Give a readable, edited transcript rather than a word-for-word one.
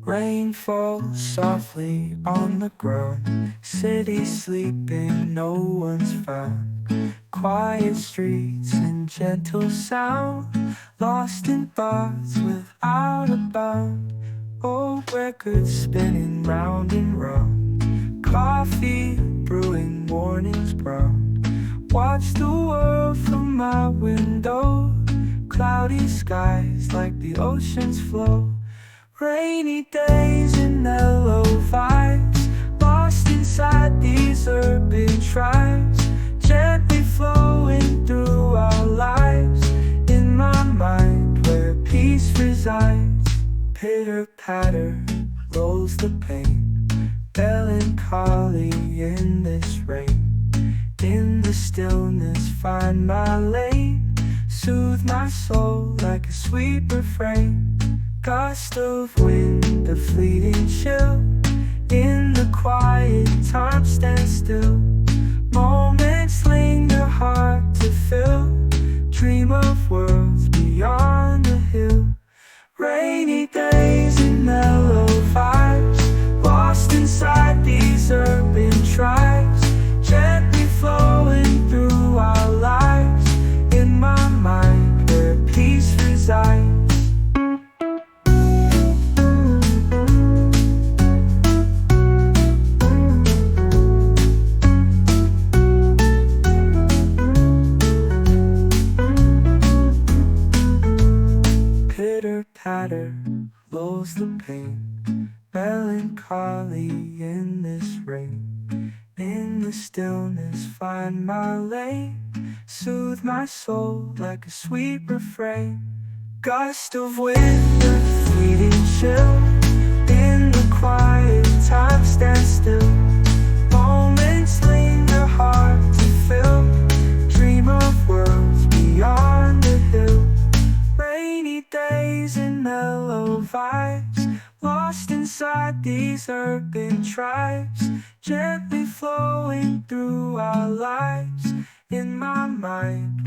Rain falls softly on the ground. City sleeping, no one's found. Quiet streets and gentle sound. Lost in bars without a bound. Old records spinning round and round. Coffee brewing, mornings brown. Watch the world from my window. Cloudy skies like the ocean's flow. Rainy days and mellow vibes. Lost inside these urban tribes. Gently flowing through our lives. In my mind where peace resides. Pitter patter rolls the pain. Melancholy in this rain. In the stillness find my lane. Soothe my soul like a sweet refrain. Gust of wind, a fleeting chill. In the quiet, time stands still. Moments linger hard to fill. Dream of worlds beyond the hill. Rainy days and mellow vibes. Lost inside these urban tribes. Gently flowing through our lives. In my mind where peace resides. Pitter patter lulls the pain. Melancholy in this rain. In the stillness find my lane. Soothe my soul like a sweet refrain. Gust of wind, a fleeting chill. In the quiet, time stands still. Moments linger hard to fill. Dream of worlds beyond the hill. Rainy days and mellow vibes. Lost inside these urban tribes. Gently flowing through our lives. In my mind